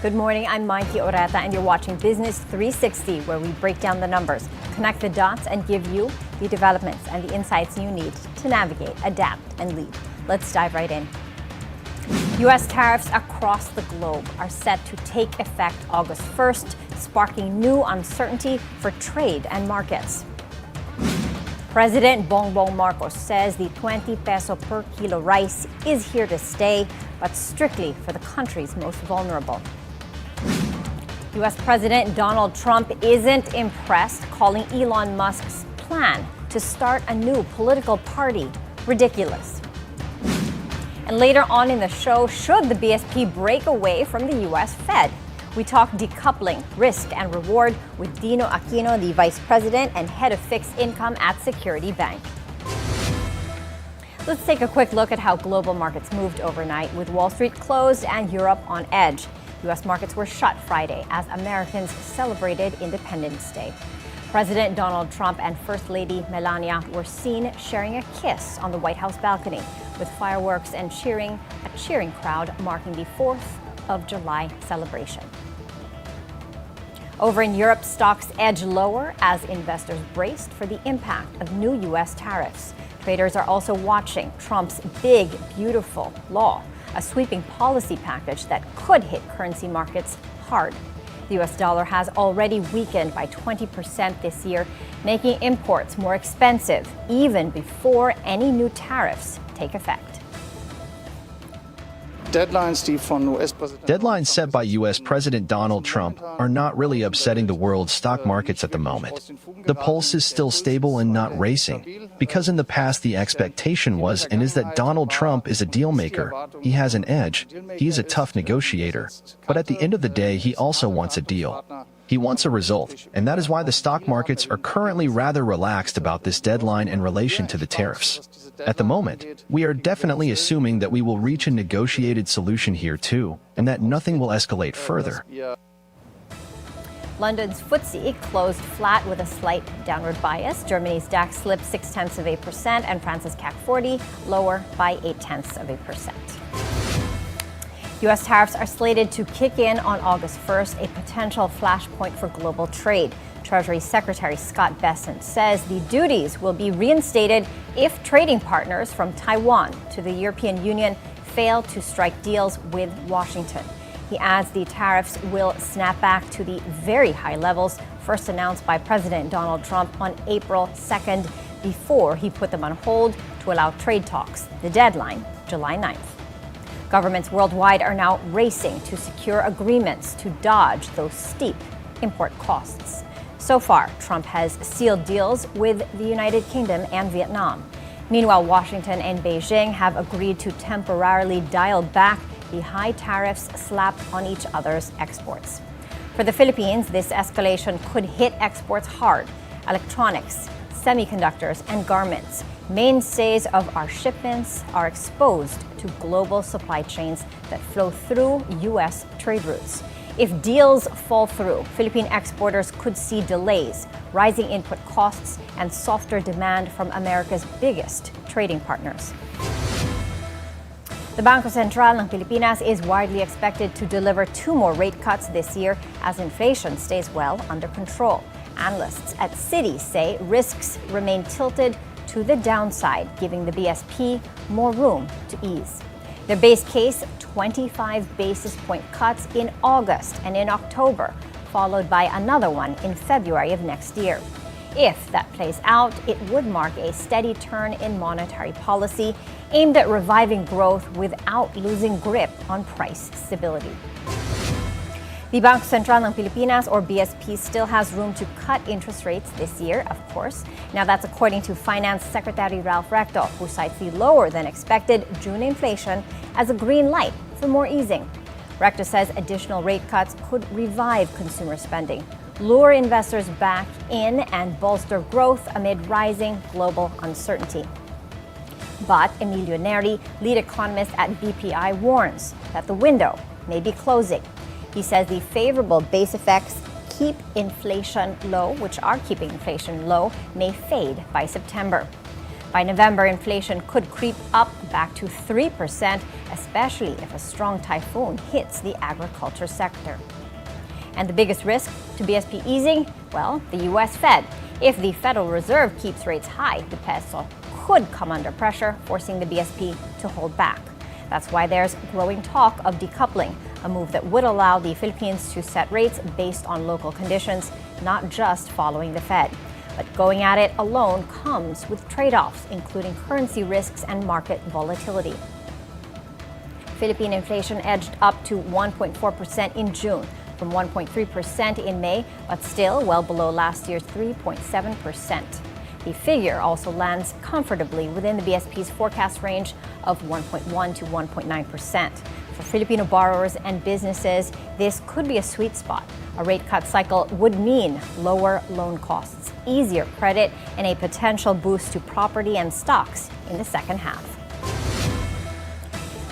Good morning, I'm Maiki Oreta and you're watching Business 360, where we break down the numbers, connect the dots and give you the developments and the insights you need to navigate, adapt and lead. Let's dive right in. U.S. tariffs across the globe are set to take effect August 1st, sparking new uncertainty for trade and markets. President Bongbong Marcos says the 20 peso per kilo rice is here to stay, but strictly for the country's most vulnerable. U.S. President Donald Trump isn't impressed, calling Elon Musk's plan to start a new political party ridiculous. And later on in the show, should the BSP break away from the U.S. Fed? We talk decoupling, risk and reward with Dino Aquino, the Vice President and Head of Fixed Income at Security Bank. Let's take a quick look at how global markets moved overnight, with Wall Street closed and Europe on edge. U.S. markets were shut Friday as Americans celebrated Independence Day. President Donald Trump and First Lady Melania were seen sharing a kiss on the White House balcony, with fireworks and a cheering crowd marking the 4th of July celebration. Over in Europe, stocks edge lower as investors braced for the impact of new U.S. tariffs. Traders are also watching Trump's big, beautiful law, a sweeping policy package that could hit currency markets hard. The U.S. dollar has already weakened by 20% this year, making imports more expensive even before any new tariffs take effect. Deadlines set by U.S. President Donald Trump are not really upsetting the world's stock markets at the moment. The pulse is still stable and not racing, because in the past the expectation was and is that Donald Trump is a deal maker. He has an edge. He is a tough negotiator. But at the end of the day, he also wants a deal. He wants a result, and that is why the stock markets are currently rather relaxed about this deadline in relation to the tariffs. At the moment, we are definitely assuming that we will reach a negotiated solution here too, and that nothing will escalate further. London's FTSE closed flat with a slight downward bias. Germany's DAX slipped 0.6%, and France's CAC 40 lower by 0.8%. U.S. tariffs are slated to kick in on August 1st, a potential flashpoint for global trade. Treasury Secretary Scott Bessent says the duties will be reinstated if trading partners from Taiwan to the European Union fail to strike deals with Washington. He adds the tariffs will snap back to the very high levels first announced by President Donald Trump on April 2nd, before he put them on hold to allow trade talks. The deadline, July 9th. Governments worldwide are now racing to secure agreements to dodge those steep import costs. So far, Trump has sealed deals with the United Kingdom and Vietnam. Meanwhile, Washington and Beijing have agreed to temporarily dial back the high tariffs slapped on each other's exports. For the Philippines, this escalation could hit exports hard. Electronics, semiconductors, and garments, mainstays of our shipments, are exposed to global supply chains that flow through U.S. trade routes. If deals fall through, Philippine exporters could see delays, rising input costs, and softer demand from America's biggest trading partners. The Bangko Sentral ng Pilipinas is widely expected to deliver 2 more rate cuts this year as inflation stays well under control. Analysts at Citi say risks remain tilted to the downside, giving the BSP more room to ease. Their base case, 25 basis point cuts in August and in October, followed by another one in February of next year. If that plays out, it would mark a steady turn in monetary policy aimed at reviving growth without losing grip on price stability. The Bangko Sentral ng Pilipinas, or BSP, still has room to cut interest rates this year, of course. Now, that's according to Finance Secretary Ralph Recto, who cites the lower than expected June inflation as a green light for more easing. Recto says additional rate cuts could revive consumer spending, lure investors back in, and bolster growth amid rising global uncertainty. But Emilio Neri, lead economist at BPI, warns that the window may be closing. He says the favorable base effects keep inflation low, which are keeping inflation low, may fade by September. By November, inflation could creep up back to 3%, especially if a strong typhoon hits the agriculture sector. And the biggest risk to BSP easing? Well, the U.S. Fed. If the Federal Reserve keeps rates high, the peso could come under pressure, forcing the BSP to hold back. That's why there's growing talk of decoupling, a move that would allow the Philippines to set rates based on local conditions, not just following the Fed. But going at it alone comes with trade-offs, including currency risks and market volatility. Philippine inflation edged up to 1.4% in June, from 1.3% in May, but still well below last year's 3.7%. The figure also lands comfortably within the BSP's forecast range of 1.1 to 1.9%. For Filipino borrowers and businesses, this could be a sweet spot. A rate cut cycle would mean lower loan costs, easier credit, and a potential boost to property and stocks in the second half.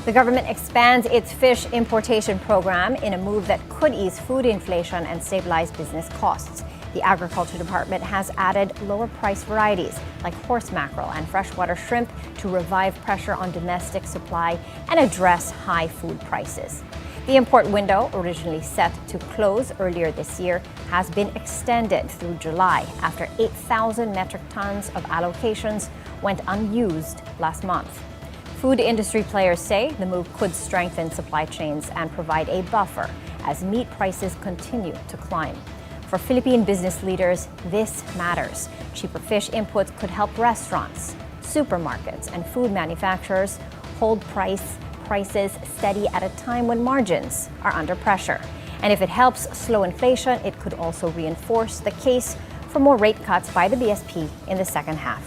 The government expands its fish importation program in a move that could ease food inflation and stabilize business costs. The Agriculture Department has added lower price varieties like horse mackerel and freshwater shrimp to revive pressure on domestic supply and address high food prices. The import window, originally set to close earlier this year, has been extended through July after 8,000 metric tons of allocations went unused last month. Food industry players say the move could strengthen supply chains and provide a buffer as meat prices continue to climb. For Philippine business leaders, this matters. Cheaper fish inputs could help restaurants, supermarkets, and food manufacturers hold prices steady at a time when margins are under pressure. And if it helps slow inflation, it could also reinforce the case for more rate cuts by the BSP in the second half.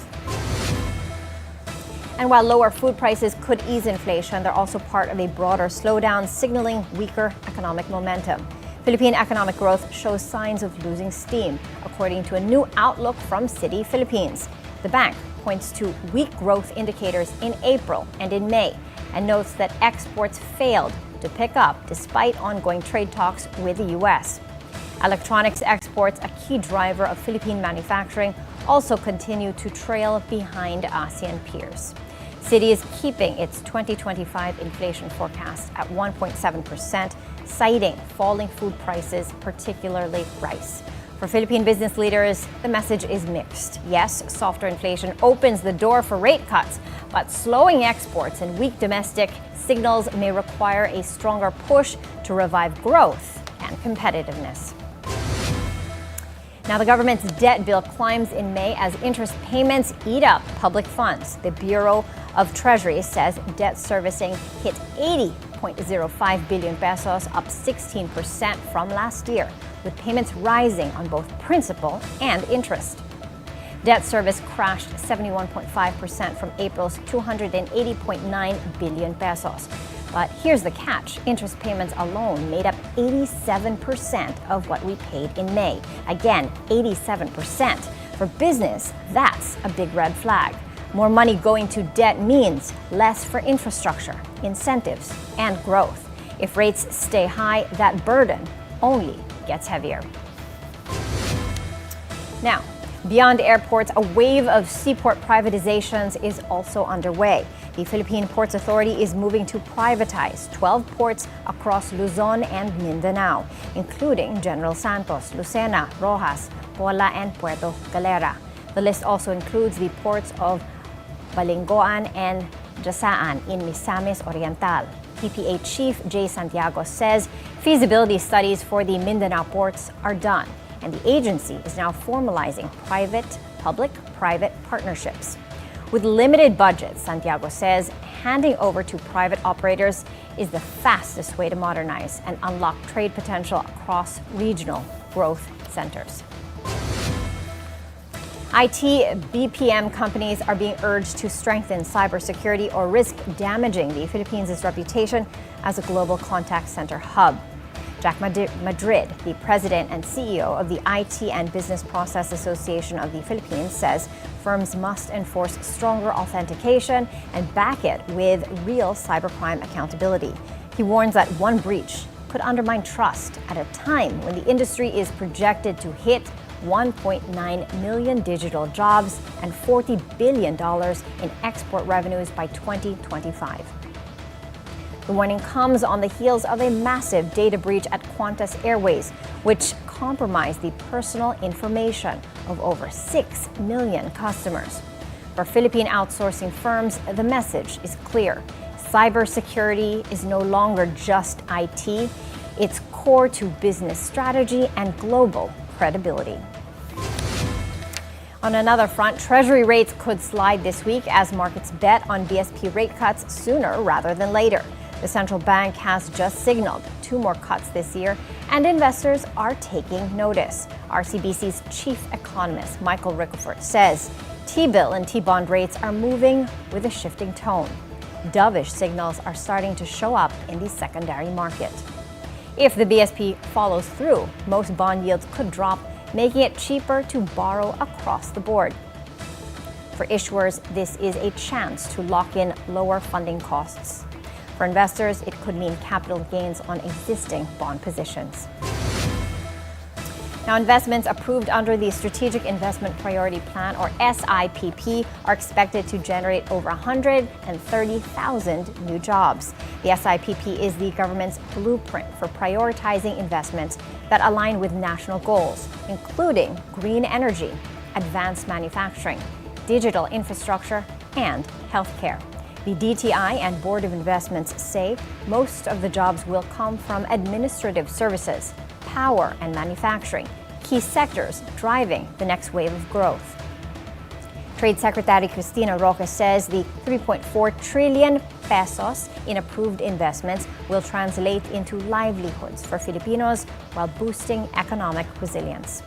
And while lower food prices could ease inflation, they're also part of a broader slowdown, signaling weaker economic momentum. Philippine economic growth shows signs of losing steam, according to a new outlook from Citi Philippines. The bank points to weak growth indicators in April and in May, and notes that exports failed to pick up despite ongoing trade talks with the U.S. Electronics exports, a key driver of Philippine manufacturing, also continue to trail behind ASEAN peers. Citi is keeping its 2025 inflation forecast at 1.7%, citing falling food prices, particularly rice. For Philippine business leaders, the message is mixed. Yes, softer inflation opens the door for rate cuts, but slowing exports and weak domestic signals may require a stronger push to revive growth and competitiveness. Now, the government's debt bill climbs in May as interest payments eat up public funds. The Bureau of Treasury says debt servicing hit 80.05 billion pesos, up 16% from last year, with payments rising on both principal and interest. Debt service crashed 71.5% from April's 280.9 billion pesos. But here's the catch. Interest payments alone made up 87% of what we paid in May. Again, 87%. For business, that's a big red flag. More money going to debt means less for infrastructure, incentives, and growth. If rates stay high, that burden only gets heavier. Now, beyond airports, a wave of seaport privatizations is also underway. The Philippine Ports Authority is moving to privatize 12 ports across Luzon and Mindanao, including General Santos, Lucena, Rojas, Pola, and Puerto Galera. The list also includes the ports of Balingoan and Jasaan in Misamis Oriental. PPA Chief J. Santiago says feasibility studies for the Mindanao ports are done, and the agency is now formalizing public-private partnerships. With limited budgets, Santiago says handing over to private operators is the fastest way to modernize and unlock trade potential across regional growth centers. IT BPM companies are being urged to strengthen cybersecurity or risk damaging the Philippines' reputation as a global contact center hub. Jack Madrid, the president and CEO of the IT and Business Process Association of the Philippines, says firms must enforce stronger authentication and back it with real cybercrime accountability. He warns that one breach could undermine trust at a time when the industry is projected to hit 1.9 million digital jobs and $40 billion in export revenues by 2025. The warning comes on the heels of a massive data breach at Qantas Airways, which compromised the personal information of over 6 million customers. For Philippine outsourcing firms, the message is clear. Cybersecurity is no longer just IT. It's core to business strategy and global credibility. On another front, Treasury rates could slide this week as markets bet on BSP rate cuts sooner rather than later. The central bank has just signaled 2 more cuts this year, and investors are taking notice. RCBC's chief economist, Michael Rickerford, says T-bill and T-bond rates are moving with a shifting tone. Dovish signals are starting to show up in the secondary market. If the BSP follows through, most bond yields could drop, making it cheaper to borrow across the board. For issuers, this is a chance to lock in lower funding costs. For investors, it could mean capital gains on existing bond positions. Now, investments approved under the Strategic Investment Priority Plan, or SIPP, are expected to generate over 130,000 new jobs. The SIPP is the government's blueprint for prioritizing investments that align with national goals, including green energy, advanced manufacturing, digital infrastructure, and healthcare. The DTI and Board of Investments say most of the jobs will come from administrative services, power and manufacturing, key sectors driving the next wave of growth. Trade Secretary Cristina Roque says the 3.4 trillion pesos in approved investments will translate into livelihoods for Filipinos while boosting economic resilience.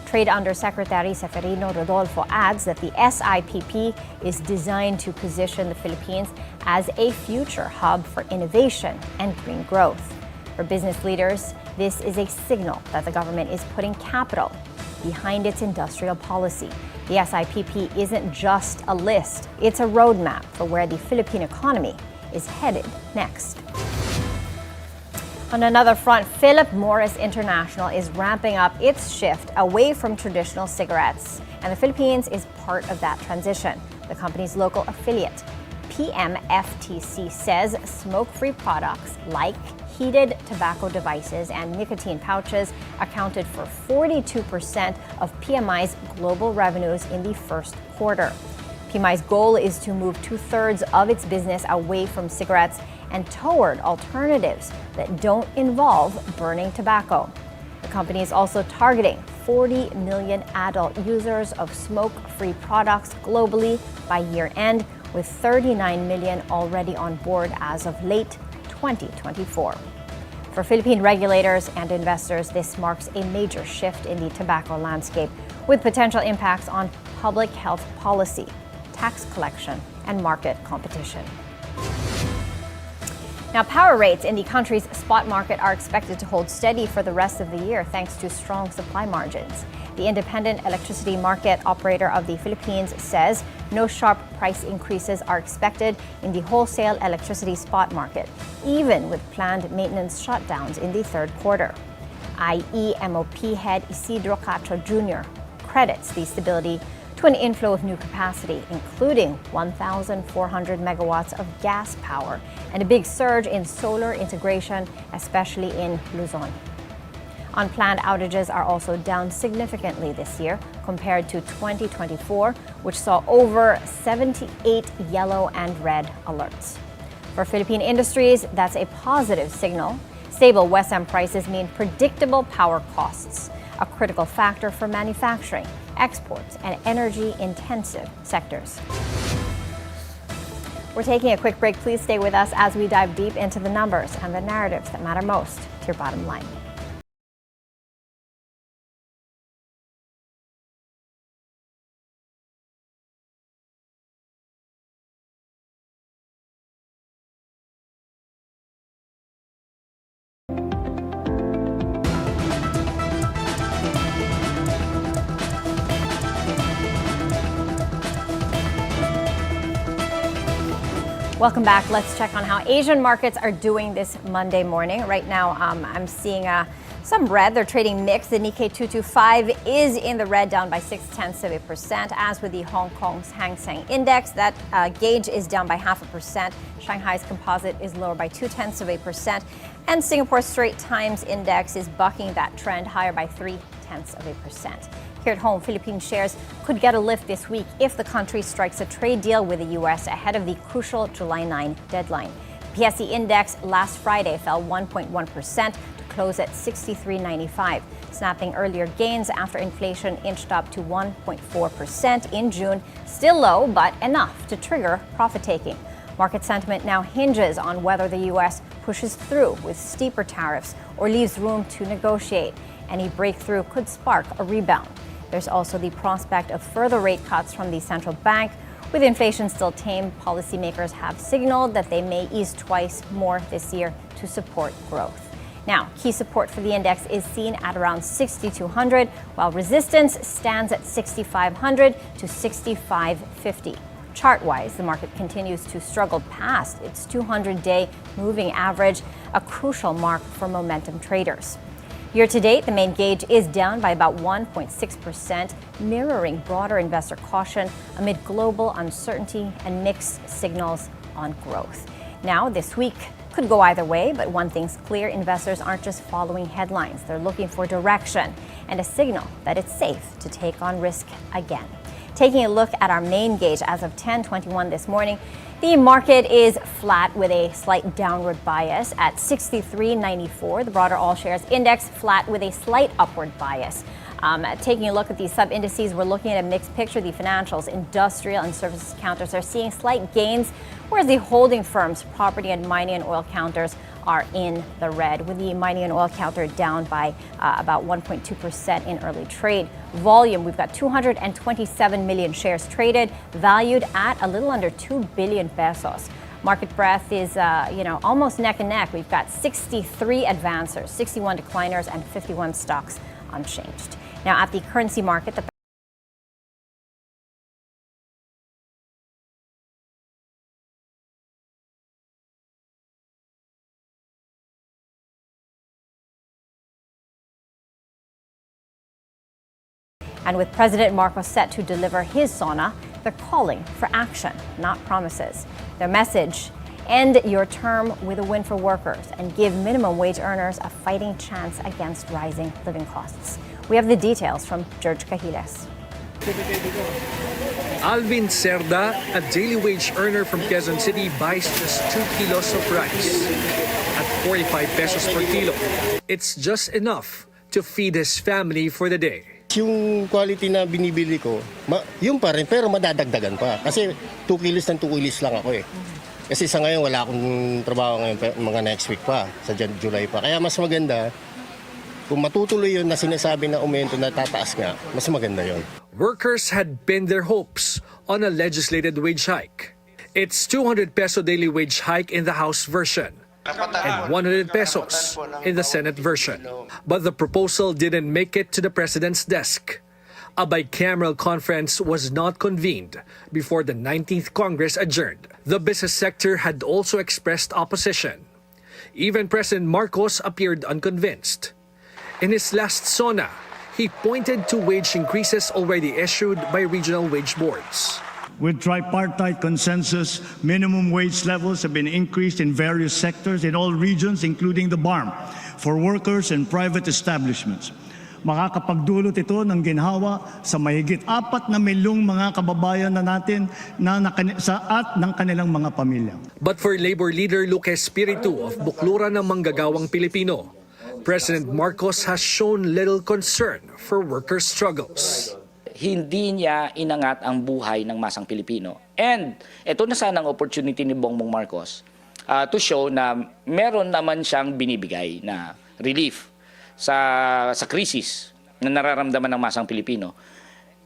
Trade Undersecretary Seferino Rodolfo adds that the SIPP is designed to position the Philippines as a future hub for innovation and green growth. For business leaders, this is a signal that the government is putting capital behind its industrial policy. The SIPP isn't just a list, it's a roadmap for where the Philippine economy is headed next. On another front, Philip Morris International is ramping up its shift away from traditional cigarettes, and the Philippines is part of that transition. The company's local affiliate, PMFTC, says smoke-free products like heated tobacco devices and nicotine pouches accounted for 42% of PMI's global revenues in the first quarter. PMI's goal is to move 2/3 of its business away from cigarettes and toward alternatives that don't involve burning tobacco. The company is also targeting 40 million adult users of smoke-free products globally by year-end, with 39 million already on board as of late 2024. For Philippine regulators and investors, this marks a major shift in the tobacco landscape, with potential impacts on public health policy, tax collection, and market competition. Now, power rates in the country's spot market are expected to hold steady for the rest of the year thanks to strong supply margins. The Independent Electricity Market Operator of the Philippines says no sharp price increases are expected in the wholesale electricity spot market, even with planned maintenance shutdowns in the third quarter. IEMOP head Isidro Cacho Jr. credits the stability to an inflow of new capacity, including 1,400 megawatts of gas power and a big surge in solar integration, especially in Luzon. Unplanned outages are also down significantly this year compared to 2024, which saw over 78 yellow and red alerts. For Philippine industries, that's a positive signal. Stable WESM prices mean predictable power costs, a critical factor for manufacturing, exports, and energy-intensive sectors. We're taking a quick break. Please stay with us as we dive deep into the numbers and the narratives that matter most to your bottom line. Welcome back. Let's check on how Asian markets are doing this Monday morning. Right now, I'm seeing Some red, they're trading mixed. The Nikkei 225 is in the red, down by 0.6%. As with the Hong Kong's Hang Seng Index, that gauge is down by 0.5%. Shanghai's composite is lower by 0.2%. And Singapore's Straits Times Index is bucking that trend, higher by 0.3%. Here at home, Philippine shares could get a lift this week if the country strikes a trade deal with the U.S. ahead of the crucial July 9 deadline. The PSE index last Friday fell 1.1% to close at 63.95, snapping earlier gains after inflation inched up to 1.4% in June. Still low, but enough to trigger profit-taking. Market sentiment now hinges on whether the U.S. pushes through with steeper tariffs or leaves room to negotiate. Any breakthrough could spark a rebound. There's also the prospect of further rate cuts from the central bank. With inflation still tame, policymakers have signaled that they may ease twice more this year to support growth. Now, key support for the index is seen at around 6,200, while resistance stands at 6,500 to 6,550. Chart-wise, the market continues to struggle past its 200-day moving average, a crucial mark for momentum traders. Year to date, the main gauge is down by about 1.6%, mirroring broader investor caution amid global uncertainty and mixed signals on growth. Now, this week could go either way, but one thing's clear: investors aren't just following headlines. They're looking for direction and a signal that it's safe to take on risk again. Taking a look at our main gauge as of 10:21 this morning, the market is flat with a slight downward bias at 63.94. The broader all shares index flat with a slight upward bias. Taking a look at these sub-indices, we're looking at a mixed picture. The financials, industrial, and services counters are seeing slight gains, whereas the holding firms, property and mining and oil counters, are in the red, with the mining and oil counter down by about 1.2% in early trade. Volume, we've got 227 million shares traded, valued at a little under 2 billion pesos. Market breadth is, almost neck and neck. We've got 63 advancers, 61 decliners, and 51 stocks unchanged. Now, at the currency market, the And with President Marcos set to deliver his SONA, they're calling for action, not promises. Their message: end your term with a win for workers and give minimum wage earners a fighting chance against rising living costs. We have the details from George Cahiles. Alvin Cerda, a daily wage earner from Quezon City, buys just 2 kilos of rice at 45 pesos per kilo. It's just enough to feed his family for the day. Yung quality na binibili ko, yun pa rin, pero madadagdagan pa. Kasi 2 kilos ng 2 kilos lang ako eh. Kasi sa ngayon, wala akong trabaho ngayon, mga next week pa, sa July pa. Kaya mas maganda, kung matutuloy yun na sinasabi na aumento na tataas nga, mas maganda yun. Workers had pinned their hopes on a legislated wage hike. It's 200 peso daily wage hike in the House version and 100 pesos in the Senate version. But the proposal didn't make it to the president's desk. A bicameral conference was not convened before the 19th Congress adjourned. The business sector had also expressed opposition. Even President Marcos appeared unconvinced. In his last SONA, he pointed to wage increases already issued by regional wage boards. With tripartite consensus, minimum wage levels have been increased in various sectors in all regions, including the BARM, for workers and private establishments. Makakapagdulot ito ng ginhawa sa mahigit 4 na milyong mga kababayan na natin at ng kanilang mga pamilya. But for labor leader Luque Espiritu of Bukluran ng Manggagawang Pilipino, President Marcos has shown little concern for workers' struggles. Hindi niya inangat ang buhay ng masang Pilipino. And ito na sana ang opportunity ni Bongbong Marcos to show na meron naman siyang binibigay na relief sa krisis na nararamdaman ng masang Pilipino.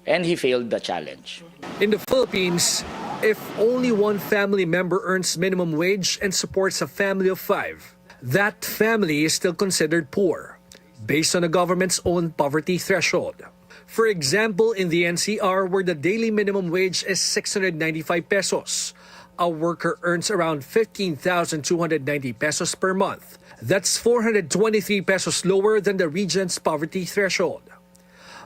And he failed the challenge. In the Philippines, if only one family member earns minimum wage and supports a family of 5, that family is still considered poor, based on the government's own poverty threshold. For example, in the NCR, where the daily minimum wage is 695 pesos, a worker earns around 15,290 pesos per month. That's 423 pesos lower than the region's poverty threshold.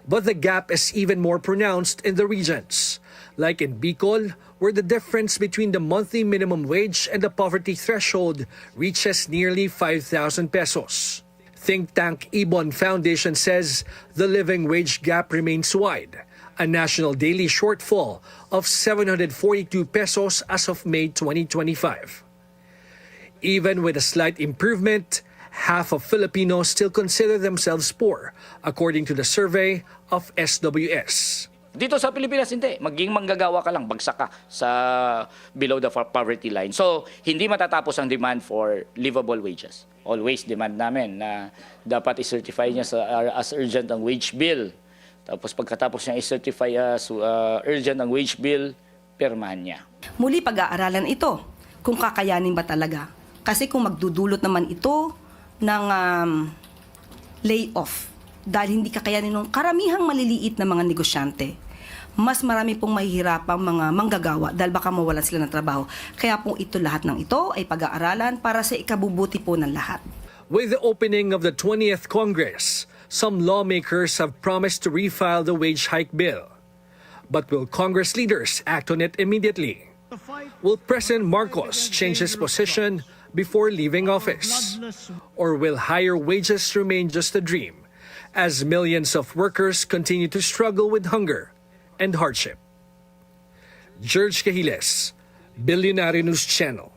But the gap is even more pronounced in the regions, like in Bicol, where the difference between the monthly minimum wage and the poverty threshold reaches nearly 5,000 pesos. Think tank Ibon Foundation says the living wage gap remains wide, a national daily shortfall of 742 pesos as of May 2025. Even with a slight improvement, half of Filipinos still consider themselves poor, according to the survey of SWS. Dito sa Pilipinas, hindi. Maging manggagawa ka lang, bagsak ka sa below the poverty line. So, hindi matatapos ang demand for livable wages. Always demand namin na dapat i-certify niya as urgent ang wage bill. Tapos pagkatapos niya i-certify as urgent ang wage bill, pirmahan niya. Muli pag-aaralan ito kung kakayanin ba talaga. Kasi kung magdudulot naman ito ng layoff dahil hindi kakayanin ng karamihang maliliit na mga negosyante, mas marami pong mahihirapang mga manggagawa dahil baka mawalan sila ng trabaho. Kaya po lahat ng ito ay pag-aaralan para sa ikabubuti po ng lahat. With the opening of the 20th Congress, some lawmakers have promised to refile the wage hike bill. But will Congress leaders act on it immediately? Will President Marcos change his position before leaving office? Or will higher wages remain just a dream as millions of workers continue to struggle with hunger and hardship? George Cahiles, Bilyonaryo News Channel.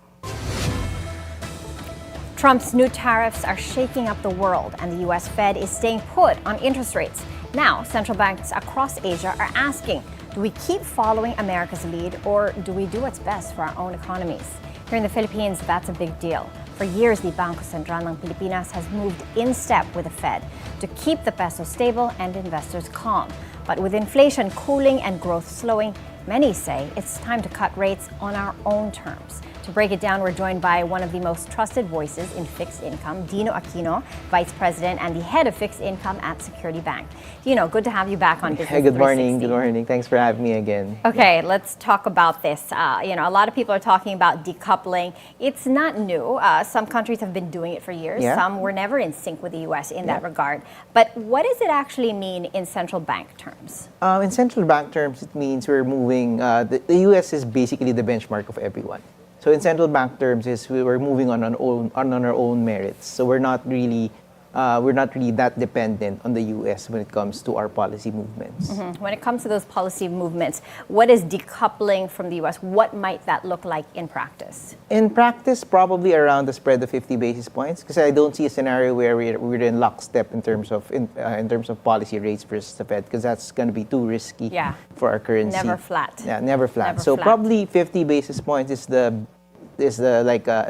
Trump's new tariffs are shaking up the world, and the U.S. Fed is staying put on interest rates. Now, central banks across Asia are asking, do we keep following America's lead, or do we do what's best for our own economies? Here in the Philippines, that's a big deal. For years, the Bangko Sentral ng Pilipinas has moved in step with the Fed to keep the peso stable and investors calm. But with inflation cooling and growth slowing, many say it's time to cut rates on our own terms. To break it down, we're joined by one of the most trusted voices in fixed income, Dino Aquino, Vice President and the Head of Fixed Income at Security Bank. Dino, good to have you back on Business Hey, good morning. 360. Good morning. Thanks for having me again. Okay, let's talk about this. A lot of people are talking about decoupling. It's not new. Some countries have been doing it for years. Yeah. Some were never in sync with the U.S. in that regard. But what does it actually mean in central bank terms? In central bank terms, it means we're moving. The U.S. is basically the benchmark of everyone. So in central bank terms, we're moving on our own merits. So we're not really that dependent on the U.S. when it comes to our policy movements. Mm-hmm. When it comes to those policy movements, what is decoupling from the U.S.? What might that look like in practice? In practice, probably around the spread of 50 basis points, because I don't see a scenario where we're in lockstep in terms of policy rates versus the Fed, because that's going to be too risky for our currency. Never flat. Yeah, never flat. Never so flat. probably 50 basis points is the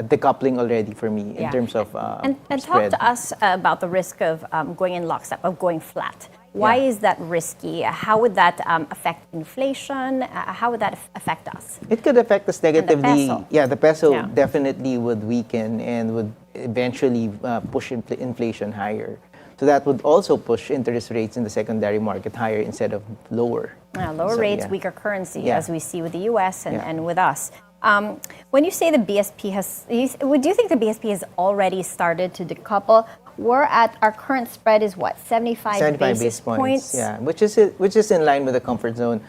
decoupling already for me in terms of and spread. talk to us about the risk of going in lockstep, of going flat. Why is that risky? How would that affect inflation? How would that affect us? It could affect us negatively. peso. Yeah, the peso definitely would weaken and would eventually push inflation higher. So that would also push interest rates in the secondary market higher instead of lower. Lower rates, weaker currency, as we see with the U.S. and with us. When you say the BSP do you think the BSP has already started to decouple? We're at our current spread is what, 75 basis points? Yeah, which is in line with the comfort zone.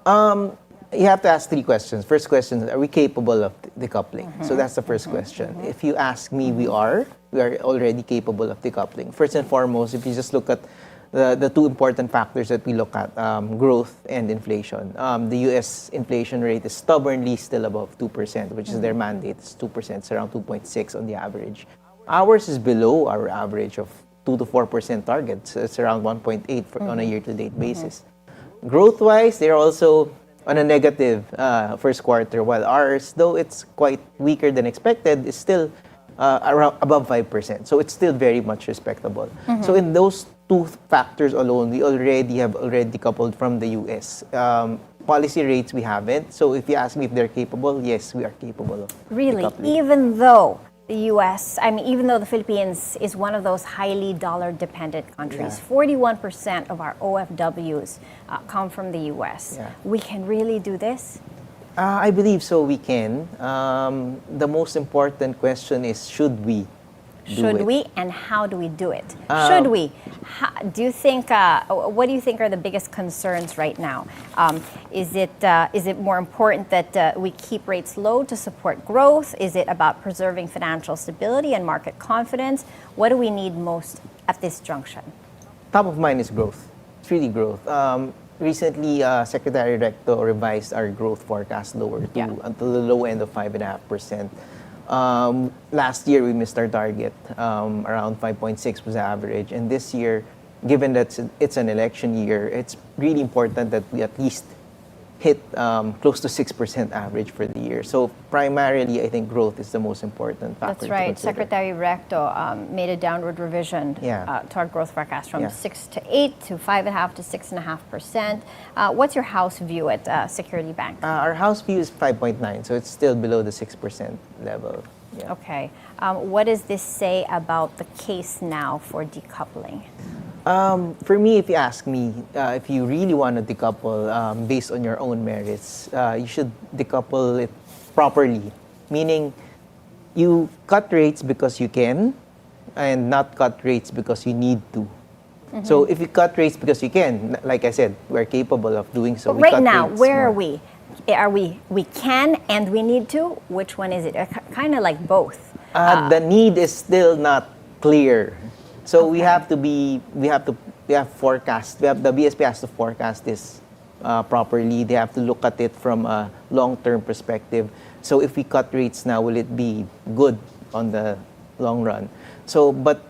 You have to ask three questions. First question, are we capable of decoupling? So that's the first question. If you ask me, we are already capable of decoupling. First and foremost, if you just look at the two important factors that we look at, growth and inflation. The U.S. inflation rate is stubbornly still above 2%, which is their mandate. It's 2%, it's around 2.6 on the average. Ours is below our average of 2 to 4% target. So it's around 1.8 on a year-to-date basis. Growth-wise, they're also on a negative first quarter, while ours, though it's quite weaker than expected, is still around above 5%. So it's still very much respectable. So in those two factors alone, we already decoupled from the U.S. Policy rates, we haven't. So if you ask me if they're capable, yes, we are capable of decoupling. Even though the U.S., even though the Philippines is one of those highly dollar-dependent countries, 41% of our OFWs come from the U.S. We can really do this? I believe so, we can. The most important question is, should we? Should it. we, and how do we do it? Should we? Do you think? What do you think are the biggest concerns right now? Is it more important that we keep rates low to support growth? Is it about preserving financial stability and market confidence? What do we need most at this junction? Top of mind is growth. It's really growth. Recently, Secretary Recto revised our growth forecast lower to until the low end of 5.5%. Last year, we missed our target. Around 5.6 was average. And this year, given that it's an election year, it's really important that we at least hit close to 6% average for the year. So primarily, I think growth is the most important factor. That's right. To consider. Secretary Recto made a downward revision to our growth forecast from 6 to 8 to 5.5 to 6.5%. What's your house view at Security Bank? Our house view is 5.9, so it's still below the 6% level. Yeah. Okay. What does this say about the case now for decoupling? For me, if you ask me, if you really want to decouple based on your own merits, you should decouple it properly. Meaning, you cut rates because you can, and not cut rates because you need to. So if you cut rates because you can, like I said, we're capable of doing so. But right now, where are we? We can and we need to? Which one is it? Kind of like both. The need is still not clear. So we have forecast. The BSP has to forecast this properly. They have to look at it from a long-term perspective. So if we cut rates now, will it be good on the long run? So, but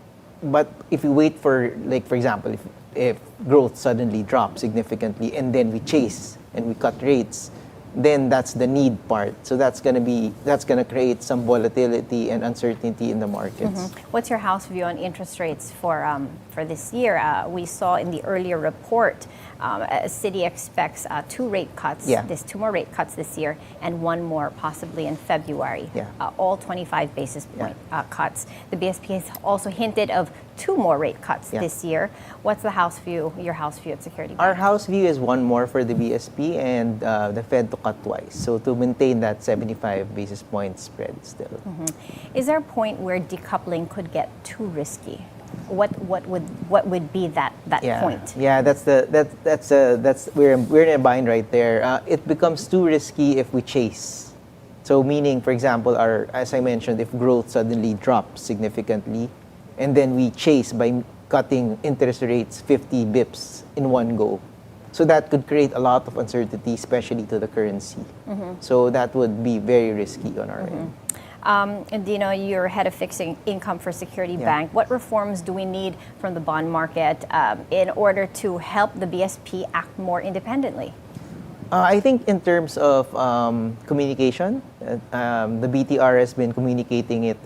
if we wait for, like, for example, if growth suddenly drops significantly and then we chase and we cut rates, then that's the need part. So that's gonna create some volatility and uncertainty in the markets. What's your house view on interest rates for this year? We saw in the earlier report, Citi expects 2 rate cuts. There's 2 more rate cuts this year, and 1 more possibly in February. All 25 basis point cuts. The BSP has also hinted of 2 more rate cuts this year. What's the house view? Your house view at Security Bank? Our house view is 1 more for the BSP and the Fed to cut twice. So to maintain that 75 basis point spread still. Is there a point where decoupling could get too risky? What would be that point? Yeah, we're in a bind right there. It becomes too risky if we chase. So meaning, for example, as I mentioned, if growth suddenly drops significantly, and then we chase by cutting interest rates 50 bips in one go. So that could create a lot of uncertainty, especially to the currency. So that would be very risky on our end. And Dino, you're head of fixed income for Security Bank. What reforms do we need from the bond market in order to help the BSP act more independently? I think in terms of communication, the BTR has been communicating it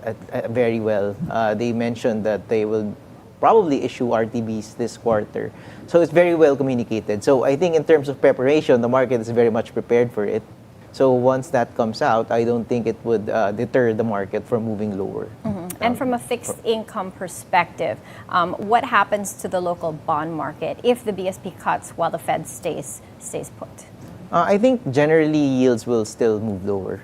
very well. They mentioned that they will probably issue RTBs this quarter. So it's very well communicated. So I think in terms of preparation, the market is very much prepared for it. So once that comes out, I don't think it would deter the market from moving lower. And from a fixed income perspective, what happens to the local bond market if the BSP cuts while the Fed stays put? I think generally yields will still move lower.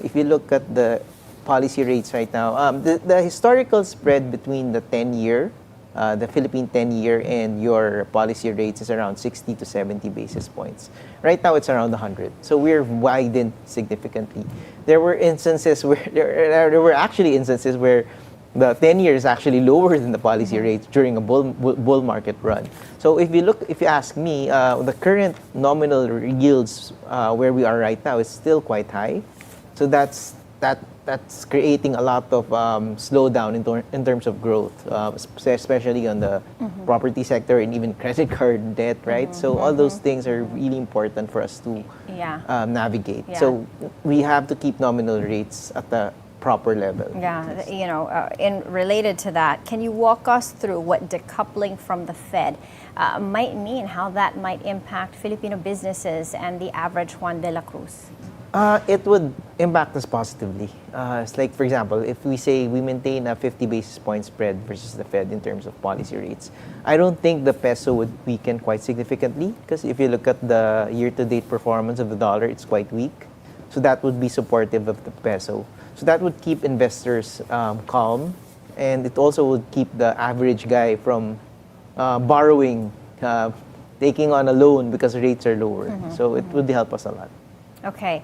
If you look at the policy rates right now, the historical spread between the 10-year, the Philippine 10-year and your policy rates is around 60 to 70 basis points. Right now, it's around 100. So we're widened significantly. There were instances where there were actually instances where the 10-year is actually lower than the policy rates during a bull market run. So if you ask me, the current nominal yields where we are right now is still quite high. So that's creating a lot of slowdown in terms of growth, especially on the property sector and even credit card debt, right? So all those things are really important for us to navigate. So we have to keep nominal rates at the proper level. Related to that, can you walk us through what decoupling from the Fed might mean, how that might impact Filipino businesses and the average Juan de la Cruz? It would impact us positively. It's like, for example, if we say we maintain a 50 basis point spread versus the Fed in terms of policy rates, I don't think the peso would weaken quite significantly, because if you look at the year-to-date performance of the dollar, it's quite weak. So that would be supportive of the peso. So that would keep investors calm And it also would keep the average guy from borrowing, taking on a loan because rates are lower. So it would help us a lot. Okay,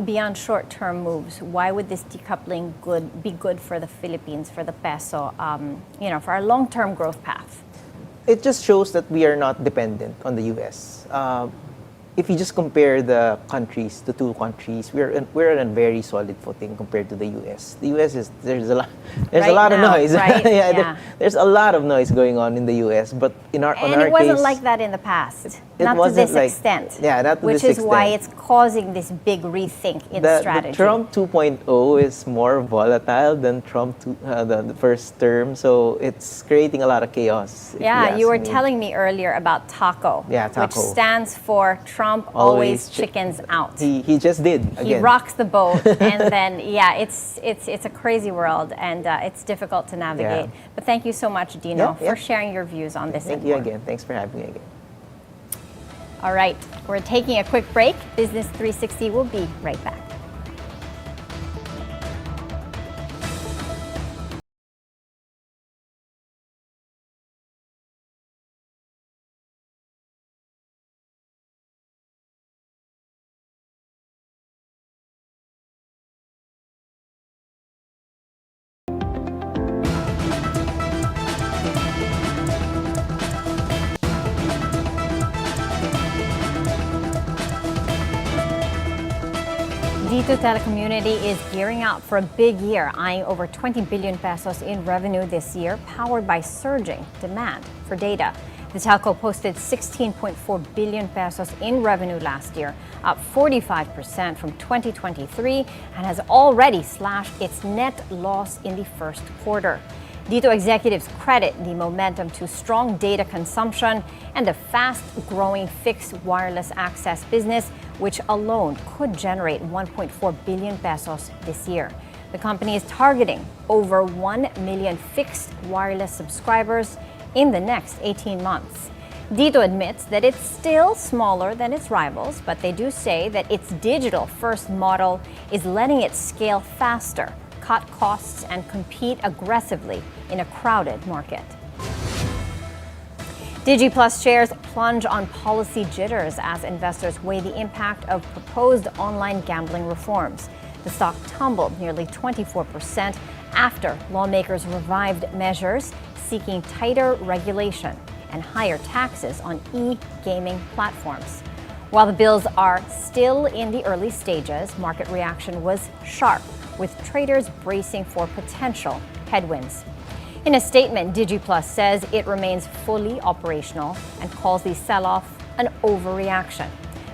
beyond short-term moves, why would this decoupling be good for the Philippines, for the peso, for our long-term growth path? It just shows that we are not dependent on the U.S. If you just compare the countries, the two countries, we're on a very solid footing compared to the U.S. The U.S. there's a lot of noise. Right? There's a lot of noise going on in the U.S. But on our case, it wasn't like that in the past. Not to this extent. Yeah, not to this extent. Which is why it's causing this big rethink in strategy. The Trump 2.0 is more volatile than Trump the first term, so it's creating a lot of chaos. Yeah, you were telling me earlier about TACO, which stands for Trump always chickens out. He just did again. He rocks the boat, and then it's a crazy world, and it's difficult to navigate. Yeah. But thank you so much, Dino, for sharing your views on this. Thank you again. Thanks for having me again. All right, we're taking a quick break. Business 360 will be right back. Dito Telecommunity is gearing up for a big year, eyeing over 20 billion pesos in revenue this year, powered by surging demand for data. The telco posted 16.4 billion pesos in revenue last year, up 45% from 2023, and has already slashed its net loss in the first quarter. Dito executives credit the momentum to strong data consumption and the fast-growing fixed wireless access business, which alone could generate 1.4 billion pesos this year. The company is targeting over 1 million fixed wireless subscribers in the next 18 months. Dito admits that it's still smaller than its rivals, but they do say that its digital-first model is letting it scale faster, cut costs, and compete aggressively in a crowded market. DigiPlus shares plunge on policy jitters as investors weigh the impact of proposed online gambling reforms. The stock tumbled nearly 24% after lawmakers revived measures seeking tighter regulation and higher taxes on e-gaming platforms. While the bills are still in the early stages, market reaction was sharp, with traders bracing for potential headwinds. In a statement, DigiPlus says it remains fully operational and calls the sell-off an overreaction.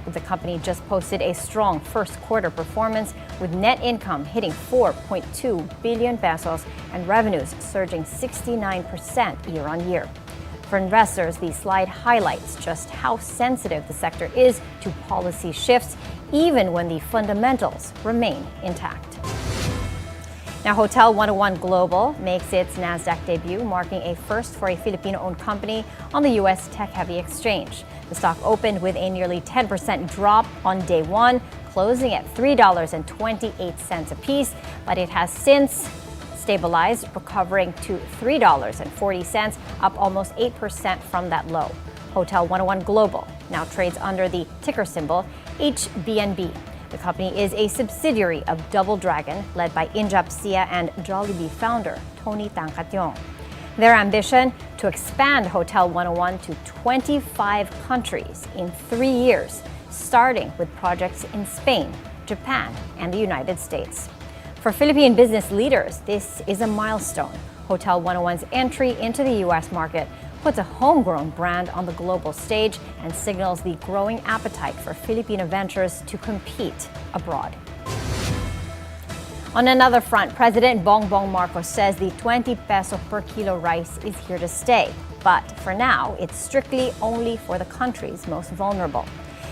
The company just posted a strong first quarter performance, with net income hitting 4.2 billion pesos and revenues surging 69% year on year. For investors, the slide highlights just how sensitive the sector is to policy shifts, even when the fundamentals remain intact. Now, Hotel 101 Global makes its NASDAQ debut, marking a first for a Filipino-owned company on the U.S. tech-heavy exchange. The stock opened with a nearly 10% drop on day one, closing at $3.28 apiece, but it has since stabilized, recovering to $3.40, up almost 8% from that low. Hotel 101 Global now trades under the ticker symbol HBNB. The company is a subsidiary of Double Dragon, led by Injap Sia and Jollibee founder Tony Tangcatyong. Their ambition to expand Hotel 101 to 25 countries in 3 years, starting with projects in Spain, Japan, and the United States. For Philippine business leaders, this is a milestone. Hotel 101's entry into the U.S. market puts a homegrown brand on the global stage and signals the growing appetite for Filipino ventures to compete abroad. On another front, President Bongbong Marcos says the 20 peso per kilo rice is here to stay. But for now, it's strictly only for the country's most vulnerable.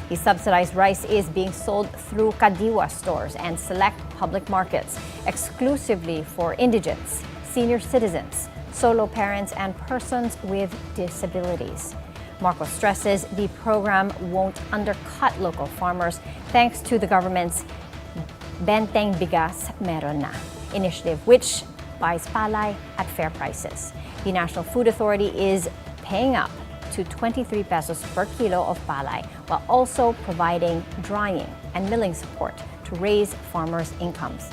The subsidized rice is being sold through Kadiwa stores and select public markets, exclusively for indigents, senior citizens, solo parents, and persons with disabilities. Marcos stresses the program won't undercut local farmers thanks to the government's Benteng Bigas Meron Na initiative, which buys palay at fair prices. The National Food Authority is paying up to 23 pesos per kilo of palay, while also providing drying and milling support to raise farmers' incomes.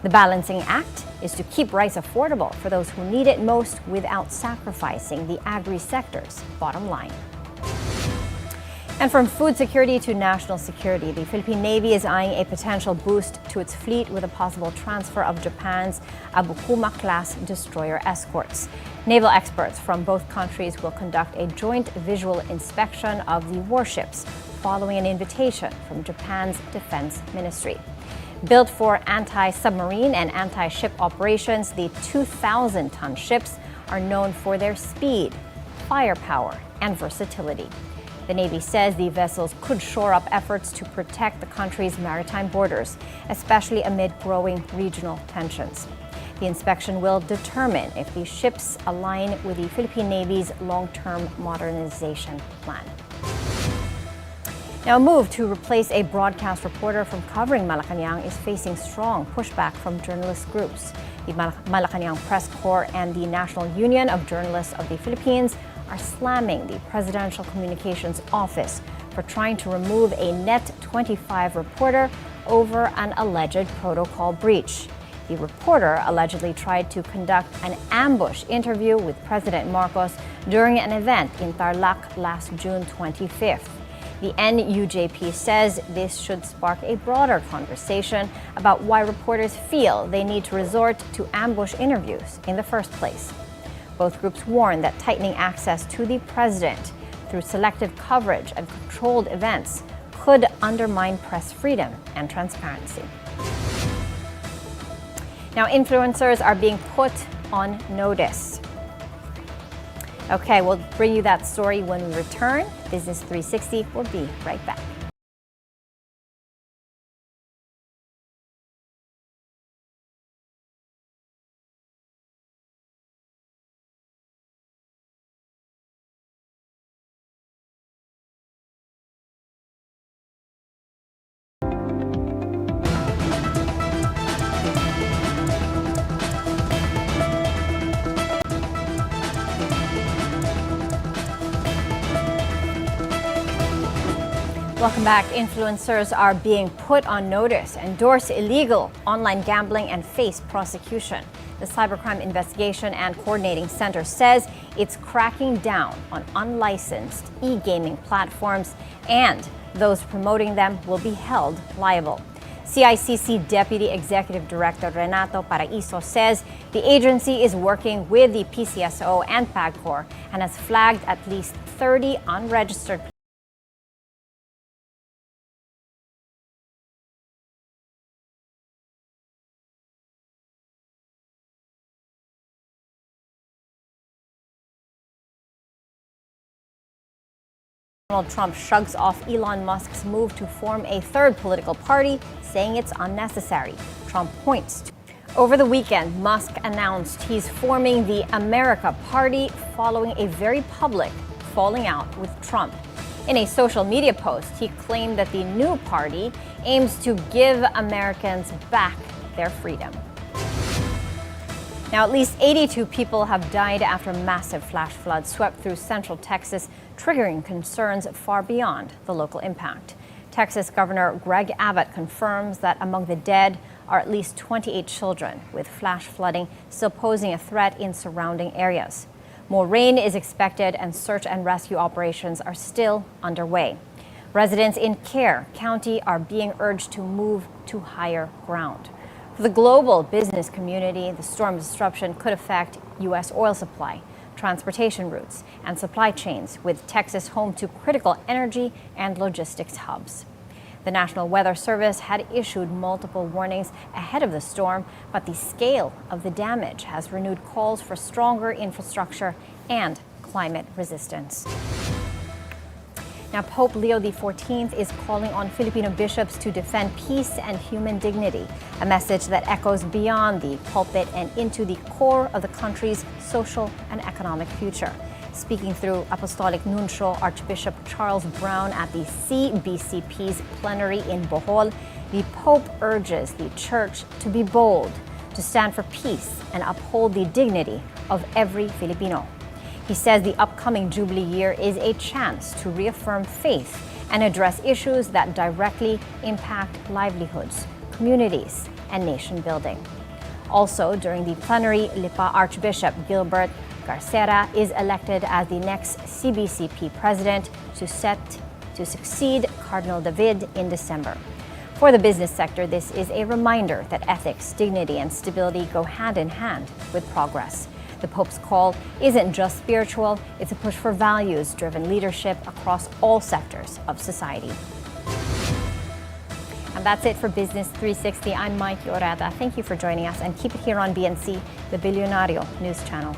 The balancing act is to keep rice affordable for those who need it most without sacrificing the agri-sector's bottom line. And from food security to national security, the Philippine Navy is eyeing a potential boost to its fleet with a possible transfer of Japan's Abukuma-class destroyer escorts. Naval experts from both countries will conduct a joint visual inspection of the warships following an invitation from Japan's Defense Ministry. Built for anti-submarine and anti-ship operations, the 2,000-ton ships are known for their speed, firepower, and versatility. The Navy says the vessels could shore up efforts to protect the country's maritime borders, especially amid growing regional tensions. The inspection will determine if the ships align with the Philippine Navy's long-term modernization plan. Now, a move to replace a broadcast reporter from covering Malacanang is facing strong pushback from journalist groups. The Malacanang Press Corps and the National Union of Journalists of the Philippines are slamming the Presidential Communications Office for trying to remove a Net 25 reporter over an alleged protocol breach. The reporter allegedly tried to conduct an ambush interview with President Marcos during an event in Tarlac last June 25th. The NUJP says this should spark a broader conversation about why reporters feel they need to resort to ambush interviews in the first place. Both groups warn that tightening access to the president through selective coverage and controlled events could undermine press freedom and transparency. Now, influencers are being put on notice. Okay, we'll bring you that story when we return. Business 360 will be right back. Welcome back. Influencers are being put on notice, endorse illegal online gambling, and face prosecution. The Cybercrime Investigation and Coordinating Center says it's cracking down on unlicensed e-gaming platforms, and those promoting them will be held liable. CICC Deputy Executive Director Renato Paraiso says the agency is working with the PCSO and PAGCOR and has flagged at least 30 unregistered Donald Trump shrugs off Elon Musk's move to form a third political party, saying it's unnecessary. Trump points to. Over the weekend, Musk announced he's forming the America Party following a very public falling out with Trump. In a social media post, he claimed that the new party aims to give Americans back their freedom. Now, at least 82 people have died after massive flash floods swept through central Texas, triggering concerns far beyond the local impact. Texas Governor Greg Abbott confirms that among the dead are at least 28 children, with flash flooding still posing a threat in surrounding areas. More rain is expected, and search and rescue operations are still underway. Residents in Kerr County are being urged to move to higher ground. For the global business community, the storm's disruption could affect U.S. oil supply, transportation routes, and supply chains, with Texas home to critical energy and logistics hubs. The National Weather Service had issued multiple warnings ahead of the storm, but the scale of the damage has renewed calls for stronger infrastructure and climate resistance. Now, Pope Leo XIV is calling on Filipino bishops to defend peace and human dignity, a message that echoes beyond the pulpit and into the core of the country's social and economic future. Speaking through Apostolic Nuncio Archbishop Charles Brown at the CBCP's plenary in Bohol, the Pope urges the Church to be bold, to stand for peace and uphold the dignity of every Filipino. He says the upcoming Jubilee year is a chance to reaffirm faith and address issues that directly impact livelihoods, communities, and nation building. Also, during the plenary, Lipa Archbishop Gilbert Garcera is elected as the next CBCP president to succeed Cardinal David in December. For the business sector, this is a reminder that ethics, dignity, and stability go hand in hand with progress. The Pope's call isn't just spiritual, it's a push for values-driven leadership across all sectors of society. And that's it for Business 360. I'm Maiki Oreta. Thank you for joining us, and keep it here on BNC, the Bilyonaryo News Channel.